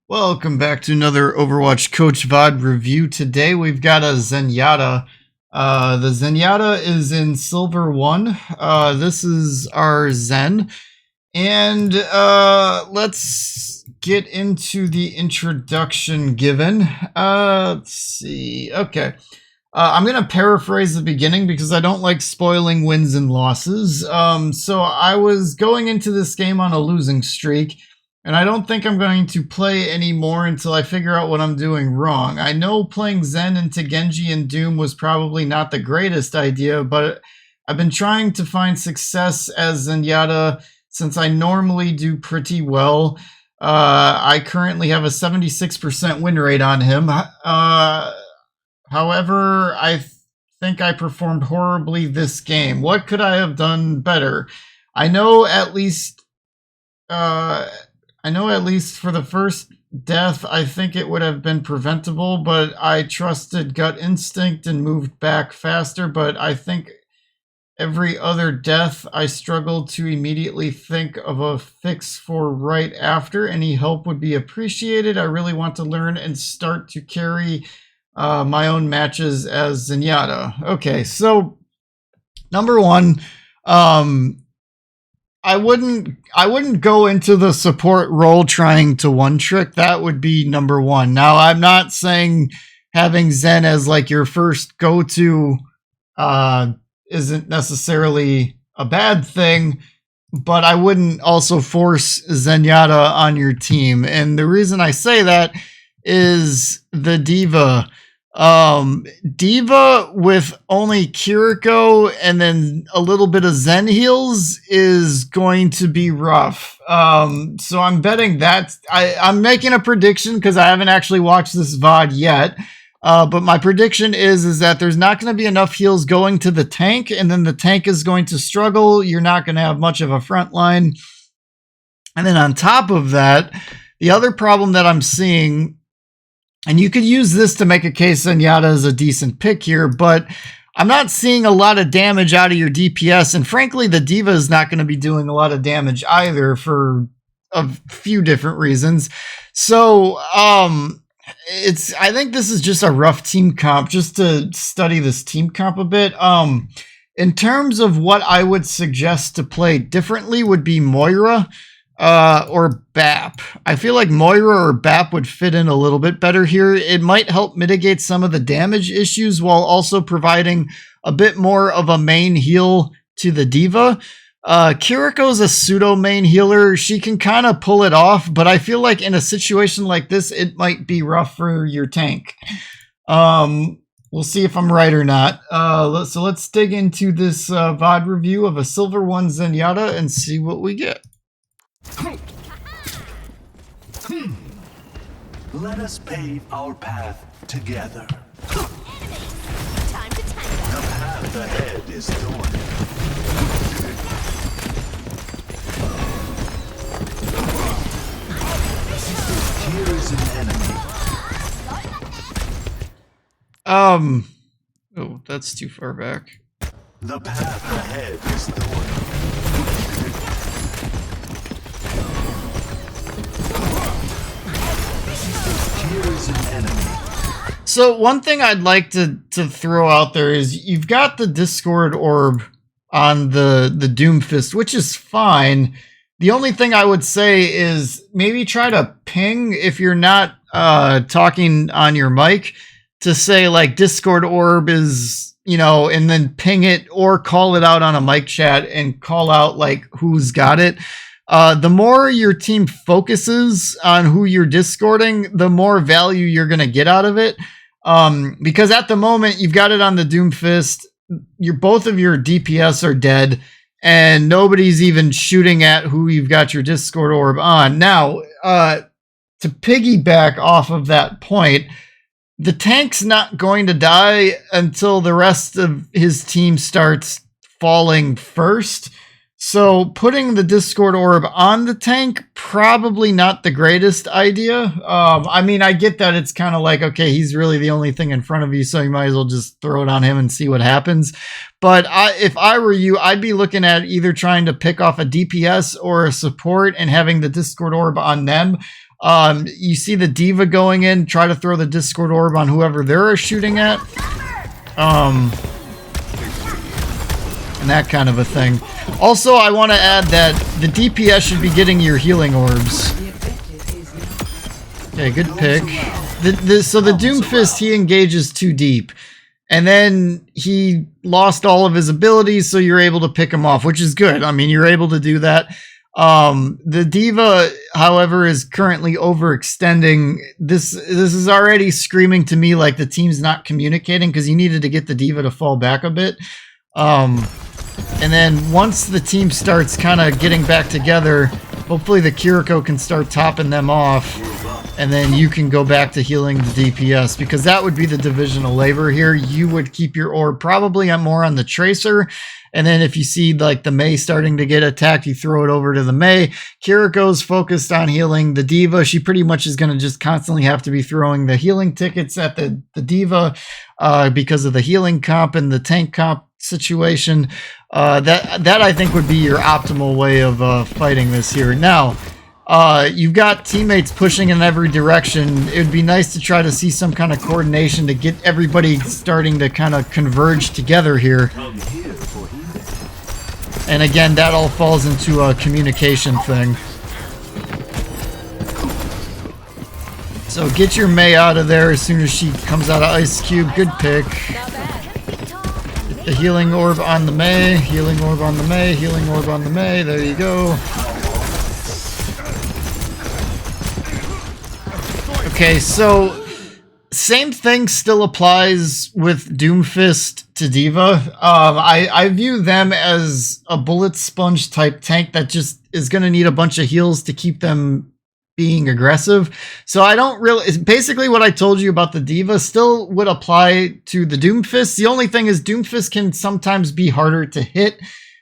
Welcome back to another Overwatch Coach VOD review. Today we've got a Zenyatta. The Zenyatta is in Silver 1. This is our Zen. And let's get into the introduction given. Let's see. Okay. I'm going to paraphrase the beginning because I don't like spoiling wins and losses. So I was going into this game on a losing streak. And I don't think I'm going to play anymore until I figure out what I'm doing wrong. I know playing Zen into Genji and Doom was probably not the greatest idea, but I've been trying to find success as Zenyatta since I normally do pretty well. I currently have a 76% win rate on him. However, I think I performed horribly this game. What could I have done better? I know at least for the first death, I think it would have been preventable, but I trusted gut instinct and moved back faster. But I think every other death, I struggled to immediately think of a fix for right after. Any help would be appreciated. I really want to learn and start to carry my own matches as Zenyatta. Okay, so number one, I wouldn't go into the support role trying to one trick. That would be number one. Now, I'm not saying having Zen as like your first go-to isn't necessarily a bad thing, but I wouldn't also force Zenyatta on your team. And the reason I say that is the D.Va. D.Va with only Kiriko and then a little bit of Zen heals is going to be rough. So I'm betting that I'm making a prediction because I haven't actually watched this VOD yet. But my prediction is that there's not going to be enough heals going to the tank, and then the tank is going to struggle. You're not going to have much of a front line. And then on top of that, the other problem that I'm seeing, and you could use this to make a case Zenyatta is a decent pick here, but I'm not seeing a lot of damage out of your DPS. And frankly, the D.Va is not going to be doing a lot of damage either for a few different reasons. So I think this is just a rough team comp, just to study this team comp a bit. In terms of what I would suggest to play differently would be Moira or BAP. I feel like Moira or BAP would fit in a little bit better here. It might help mitigate some of the damage issues while also providing a bit more of a main heal to the D.Va. Kiriko's a pseudo main healer. She can kind of pull it off, but I feel like in a situation like this, it might be rough for your tank. We'll see if I'm right or not. So let's dig into this VOD review of a Silver 1 Zenyatta and see what we get. Let us pave our path together. Time to tango. The path ahead is thorny. Here is an enemy. Oh, that's too far back. The path ahead is thorny. So one thing I'd like to throw out there is you've got the Discord orb on the Doomfist, which is fine. The only thing I would say is maybe try to ping if you're not talking on your mic to say like Discord orb is, and then ping it or call it out on a mic chat and call out like who's got it. The more your team focuses on who you're discording, the more value you're going to get out of it. Because at the moment you've got it on the Doomfist, both of your DPS are dead and nobody's even shooting at who you've got your Discord orb on. Now, to piggyback off of that point, the tank's not going to die until the rest of his team starts falling first. So putting the Discord orb on the tank, probably not the greatest idea. I mean, I get that it's kind of like, okay, he's really the only thing in front of you, so you might as well just throw it on him and see what happens. But if I were you, I'd be looking at either trying to pick off a DPS or a support and having the Discord orb on them. You see the D.Va going in, try to throw the Discord Orb on whoever they're shooting at. And that kind of a thing. Also, I want to add that the DPS should be getting your healing orbs. Okay, good pick. So the Doomfist, he engages too deep. And then he lost all of his abilities, so you're able to pick him off, which is good. I mean, you're able to do that. The D.Va, however, is currently overextending. This is already screaming to me like the team's not communicating, because you needed to get the D.Va to fall back a bit. And then once the team starts kind of getting back together, hopefully the Kiriko can start topping them off, and then you can go back to healing the DPS, because that would be the division of labor here. You would keep your orb probably more on the Tracer, and then if you see like the Mei starting to get attacked, you throw it over to the Mei. Kiriko's focused on healing the D.Va. She pretty much is going to just constantly have to be throwing the healing tickets at the D.Va because of the healing comp and the tank comp situation. That I think would be your optimal way of fighting this here. Now, you've got teammates pushing in every direction. It would be nice to try to see some kind of coordination to get everybody starting to kind of converge together here. And again, that all falls into a communication thing. So get your Mei out of there as soon as she comes out of Ice Cube. Good pick. Get the healing orb on the Mei. Healing orb on the Mei. Healing orb on the Mei. There you go. Okay, so same thing still applies with Doomfist to D.Va. I view them as a bullet sponge type tank that just is going to need a bunch of heals to keep them being aggressive. So I don't really, basically what I told you about the D.Va still would apply to the Doomfist. The only thing is Doomfist can sometimes be harder to hit.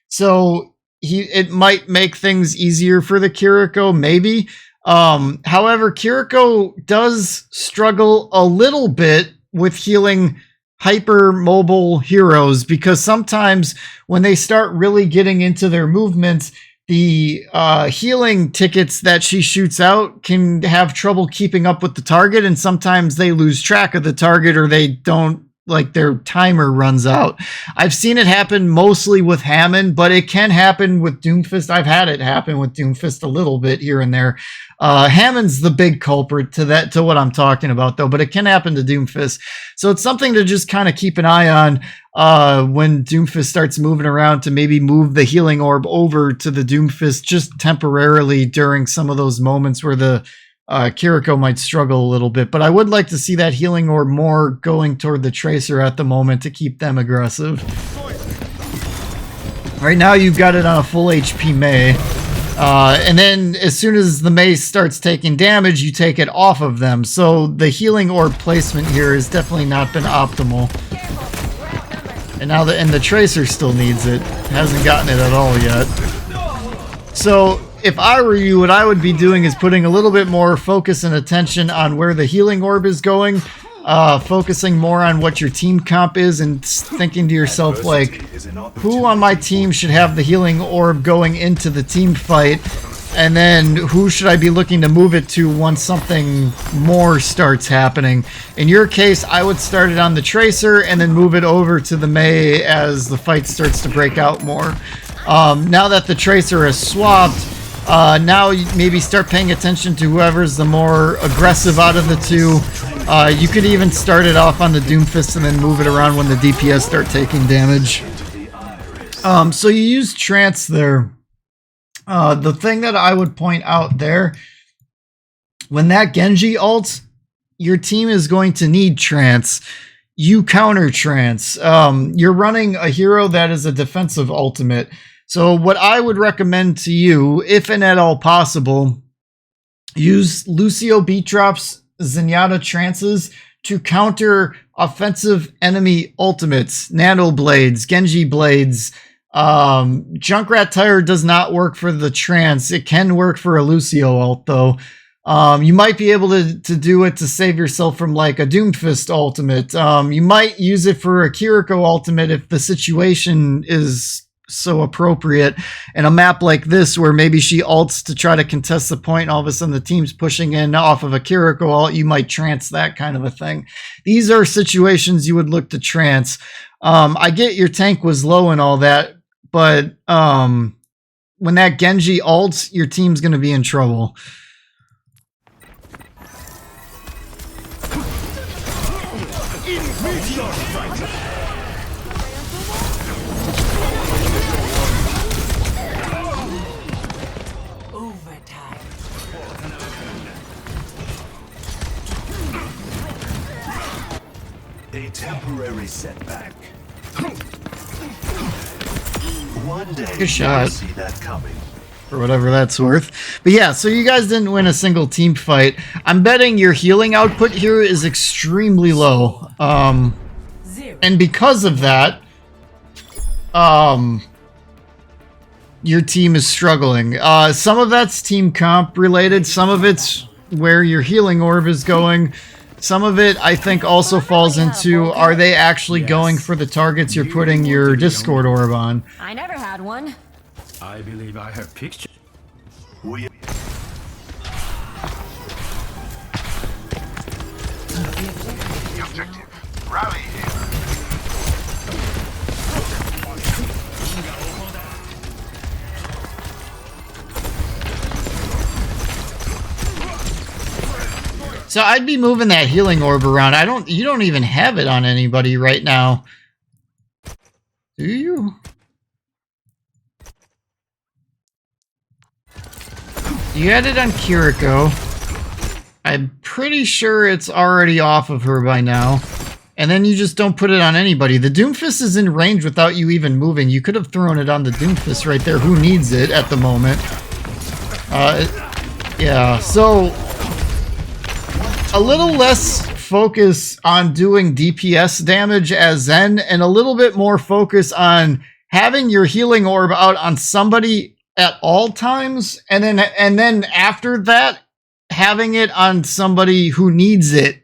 So it might make things easier for the Kiriko, maybe. However, Kiriko does struggle a little bit with healing hyper mobile heroes, because sometimes when they start really getting into their movements, the healing tickets that she shoots out can have trouble keeping up with the target, and sometimes they lose track of the target, or they don't, like, their timer runs out. I've seen it happen mostly with Hammond, but it can happen with Doomfist. I've had it happen with Doomfist a little bit here and there. Hammond's the big culprit to what I'm talking about, though, but it can happen to Doomfist. So it's something to just kind of keep an eye on when Doomfist starts moving around, to maybe move the healing orb over to the Doomfist just temporarily during some of those moments where the Kiriko might struggle a little bit. But I would like to see that healing orb more going toward the Tracer at the moment to keep them aggressive. Right now you've got it on a full HP Mei. And then as soon as the Mei starts taking damage, you take it off of them. So the healing orb placement here has definitely not been optimal. And now the Tracer still needs it. Hasn't gotten it at all yet. So if I were you, what I would be doing is putting a little bit more focus and attention on where the healing orb is going, focusing more on what your team comp is, and thinking to yourself, like, who on my team should have the healing orb going into the team fight, and then who should I be looking to move it to once something more starts happening. In your case, I would start it on the Tracer and then move it over to the Mei as the fight starts to break out more. Now that the Tracer is swapped, now you maybe start paying attention to whoever's the more aggressive out of the two. You could even start it off on the Doomfist and then move it around when the DPS start taking damage. So you use Trance there. The thing that I would point out there, when that Genji ults, your team is going to need Trance. You counter Trance. You're running a hero that is a defensive ultimate. So what I would recommend to you, if and at all possible, use Lucio beat drops, Zenyatta trances to counter offensive enemy ultimates, Nano Blades, Genji Blades. Junkrat Tire does not work for the trance. It can work for a Lucio ult, though. You might be able to do it to save yourself from, like, a Doomfist ultimate. You might use it for a Kiriko ultimate if the situation is so appropriate. And a map like this, where maybe she ults to try to contest the point, and all of a sudden the team's pushing in off of a Kiriko ult, you might trance that kind of a thing. These are situations you would look to trance. I get your tank was low and all that, but when that Genji ults, your team's going to be in trouble. A temporary setback. One day Good shot. you'll see that coming. For whatever that's worth. But yeah, so you guys didn't win a single team fight. I'm betting your healing output here is extremely low. And because of that, your team is struggling. Some of that's team comp related. Some of it's where your healing orb is going. Some of it, I think, also falls into, are they actually going for the targets you're putting your Discord orb on? I never had one. I believe I have pictures. We Objective. Rally here. So I'd be moving that healing orb around. You don't even have it on anybody right now. Do you? You had it on Kiriko. I'm pretty sure it's already off of her by now. And then you just don't put it on anybody. The Doomfist is in range without you even moving. You could have thrown it on the Doomfist right there. Who needs it at the moment? Yeah, so a little less focus on doing DPS damage as Zen, and a little bit more focus on having your healing orb out on somebody at all times, and then after that, having it on somebody who needs it.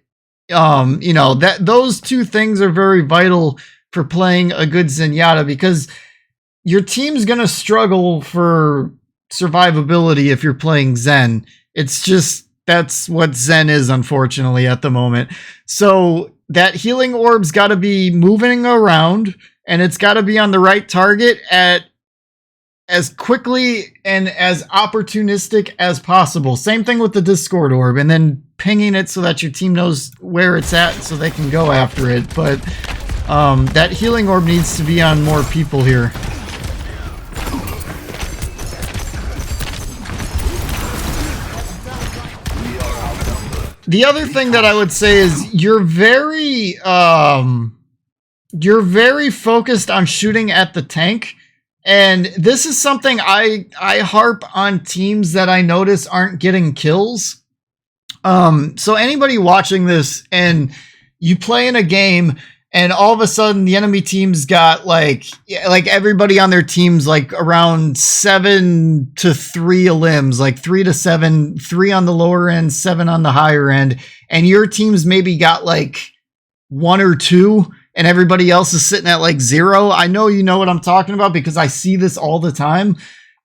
You know, that those two things are very vital for playing a good Zenyatta, because your team's gonna struggle for survivability if you're playing Zen. It's just, that's what Zen is, unfortunately, at the moment. So that healing orb's got to be moving around, and it's got to be on the right target at as quickly and as opportunistic as possible. Same thing with the Discord orb, and then pinging it so that your team knows where it's at so they can go after it. But that healing orb needs to be on more people here. The other thing that I would say is you're very focused on shooting at the tank, and this is something I harp on teams that I notice aren't getting kills. So anybody watching this and you play in a game and all of a sudden the enemy team's got like everybody on their team's like around 7 to 3 limbs, like 3 to 7, 3 on the lower end, 7 on the higher end, and your team's maybe got like 1 or 2 and everybody else is sitting at like 0. I know you know what I'm talking about because I see this all the time.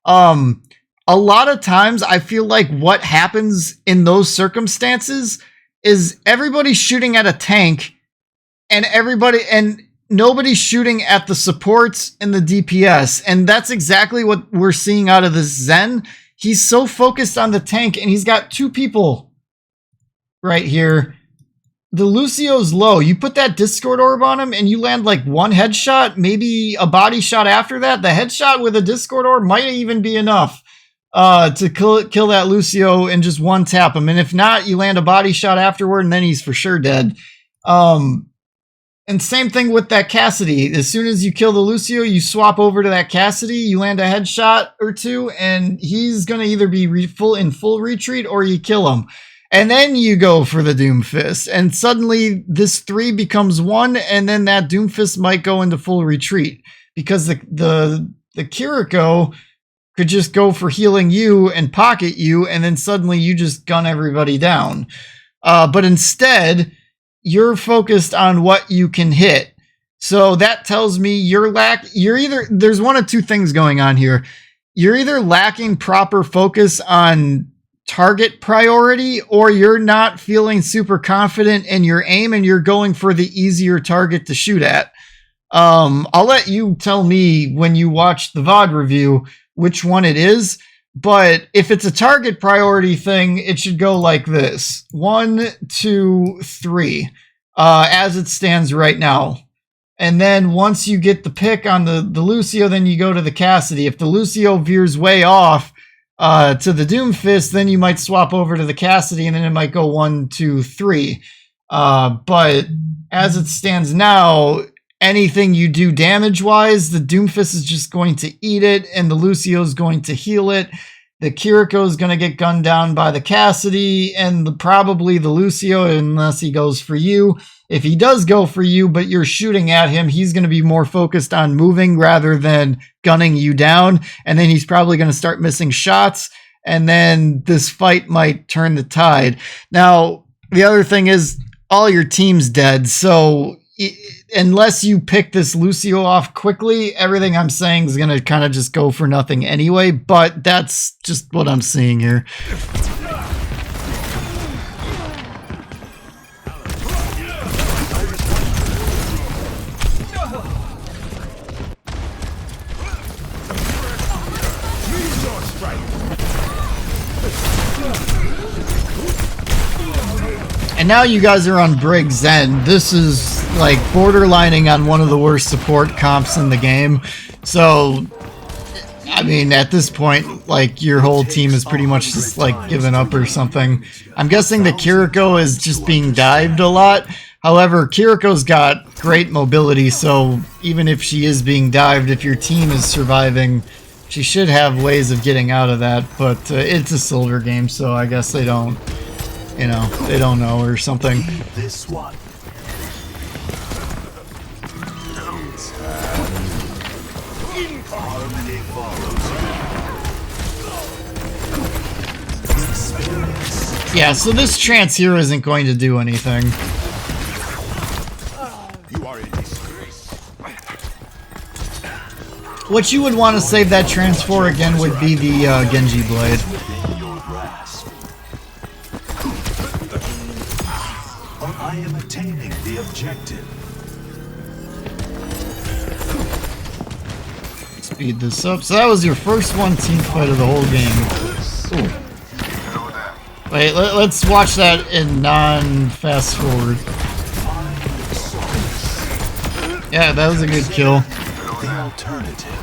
A lot of times I feel like what happens in those circumstances is everybody's shooting at a tank, and nobody's shooting at the supports and the DPS. And that's exactly what we're seeing out of this Zen. He's so focused on the tank, and he's got 2 people right here. The Lucio's low. You put that Discord orb on him and you land like 1 headshot, maybe a body shot after that. The headshot with a Discord orb might even be enough to kill that Lucio and just 1 tap him. And if not, you land a body shot afterward and then he's for sure dead. And same thing with that Cassidy. As soon as you kill the Lucio, you swap over to that Cassidy, you land a headshot or 2, and he's going to either be in full retreat or you kill him. And then you go for the Doomfist, and suddenly this 3 becomes 1, and then that Doomfist might go into full retreat because the Kiriko could just go for healing you and pocket you, and then suddenly you just gun everybody down. But instead, you're focused on what you can hit. So that tells me you're either, there's one of two things going on here. You're either lacking proper focus on target priority, or you're not feeling super confident in your aim and you're going for the easier target to shoot at. I'll let you tell me when you watch the VOD review which one it is. But if it's a target priority thing, it should go like this: 1, 2, 3, as it stands right now. And then once you get the pick on the Lucio, then you go to the Cassidy. If the Lucio veers way off to the Doomfist, then you might swap over to the Cassidy, and then it might go 1, 2, 3. But as it stands now, anything you do damage-wise, the Doomfist is just going to eat it, and the Lucio is going to heal it. The Kiriko is going to get gunned down by the Cassidy, and probably the Lucio, unless he goes for you. If he does go for you, but you're shooting at him, he's going to be more focused on moving rather than gunning you down. And then he's probably going to start missing shots. And then this fight might turn the tide. Now, the other thing is all your team's dead. So unless you pick this Lucio off quickly, everything I'm saying is going to kind of just go for nothing anyway. But that's just what I'm seeing here. And now you guys are on Brig Zen. This is like borderlining on one of the worst support comps in the game. So, I mean, at this point, like, your whole team is pretty much just like given up or something. I'm guessing the Kiriko is just being dived a lot. However, Kiriko's got great mobility, so even if she is being dived, if your team is surviving, she should have ways of getting out of that. But it's a silver game, so I guess they don't. You know, they don't know or something. This one. Harmony follows. Yeah, so this trance here isn't going to do anything. You are in disgrace. What you would want to save that trance for again would be the Genji blade. I am attaining the objective. Speed this up. So that was your first one team fight of the whole game. Ooh. Wait, let's watch that in non-fast forward. Yeah, that was a good kill. The alternative.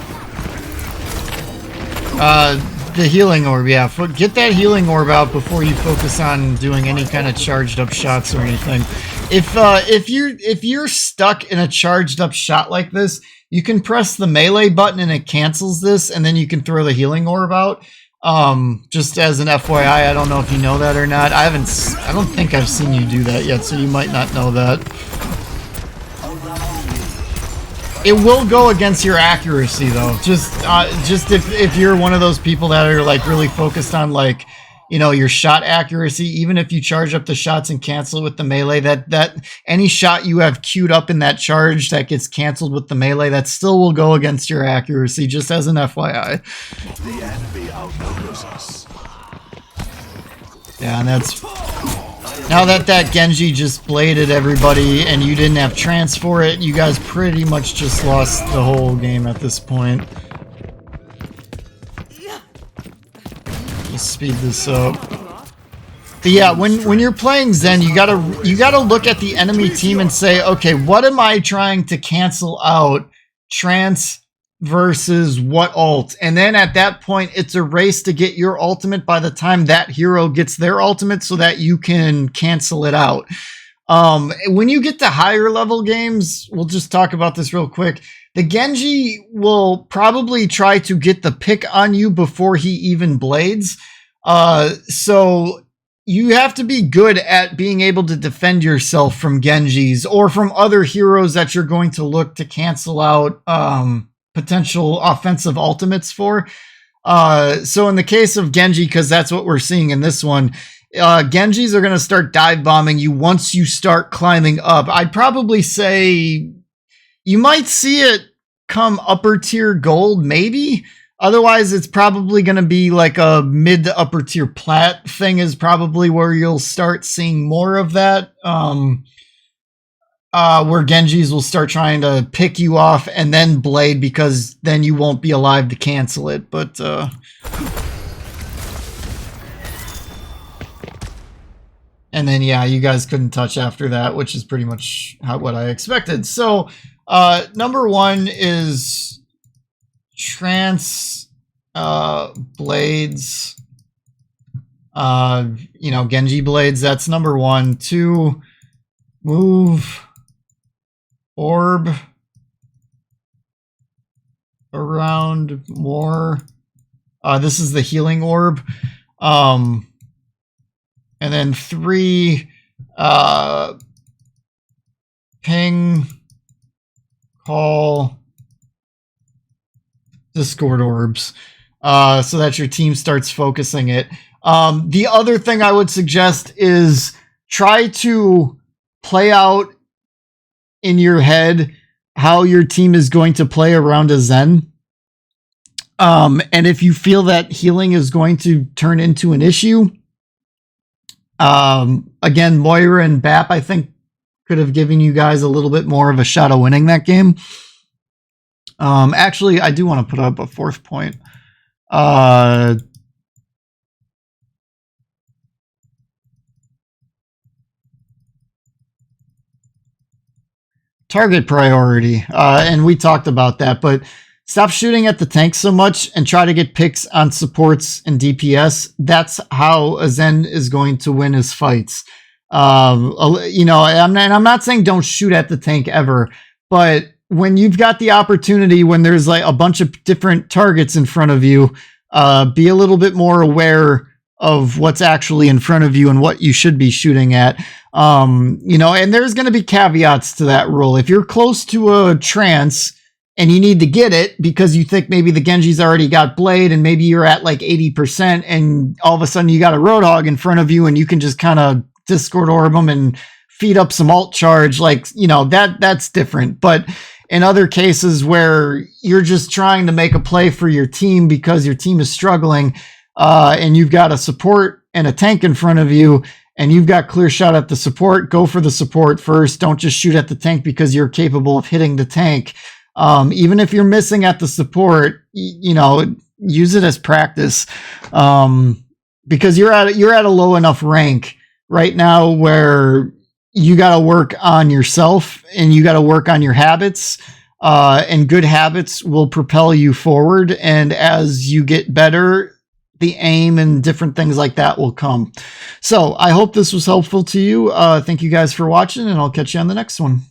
The healing orb, yeah. Get that healing orb out before you focus on doing any kind of charged up shots or anything. If you're stuck in a charged up shot like this, you can press the melee button and it cancels this, and then you can throw the healing orb out. Just as an FYI, I don't know if you know that or not. I don't think I've seen you do that yet, so you might not know that. It will go against your accuracy though. Just if you're one of those people that are like really focused on like, you know, your shot accuracy, even if you charge up the shots and cancel it with the melee, that any shot you have queued up in that charge that gets canceled with the melee, that still will go against your accuracy, just as an FYI. The enemy outnumbers us. Yeah, and that's now that Genji just bladed everybody and you didn't have trance for it, you guys pretty much just lost the whole game at this point. Let's speed this up. But yeah, when you're playing Zen, you gotta look at the enemy team and say, okay, what am I trying to cancel out? Trance versus what ult? And then at that point, it's a race to get your ultimate by the time that hero gets their ultimate so that you can cancel it out. When you get to higher level games, we'll just talk about this real quick. The Genji will probably try to get the pick on you before he even blades. So you have to be good at being able to defend yourself from Genjis or from other heroes that you're going to look to cancel out potential offensive ultimates for. So in the case of Genji, because that's what we're seeing in this one, Genjis are going to start dive bombing you once you start climbing up. I'd probably say You might see it come upper tier gold, maybe. Otherwise, it's probably going to be like a mid to upper tier plat thing is probably where you'll start seeing more of that. Where Genjis will start trying to pick you off and then blade, because then you won't be alive to cancel it. But and then yeah, you guys couldn't touch after that, which is pretty much what I expected. So number one is trance blades. Genji blades. That's number one. Two, move orb around more. This is the healing orb. And then three, ping, call, Discord orbs, so that your team starts focusing it. The other thing I would suggest is try to play out in your head how your team is going to play around a Zen. And if you feel that healing is going to turn into an issue, again, Moira and Bap, I think, could have given you guys a little bit more of a shot of winning that game. Actually, I do want to put up a fourth point. Target priority, and we talked about that, but stop shooting at the tank so much and try to get picks on supports and DPS. That's how a Zen is going to win his fights. I'm not saying don't shoot at the tank ever, but when you've got the opportunity, when there's like a bunch of different targets in front of you, be a little bit more aware of what's actually in front of you and what you should be shooting at. And there's going to be caveats to that rule. If you're close to a trance and you need to get it because you think maybe the Genji's already got blade and maybe you're at like 80% and all of a sudden you got a Roadhog in front of you and you can just kind of Discord orb them and feed up some alt charge, that's different. But in other cases where you're just trying to make a play for your team because your team is struggling, and you've got a support and a tank in front of you, and you've got clear shot at the support, go for the support first. Don't just shoot at the tank because you're capable of hitting the tank. Even if you're missing at the support, use it as practice, because you're at a low enough rank right now where you got to work on yourself and you got to work on your habits. And good habits will propel you forward. And as you get better, the aim and different things like that will come. So I hope this was helpful to you. Thank you guys for watching, and I'll catch you on the next one.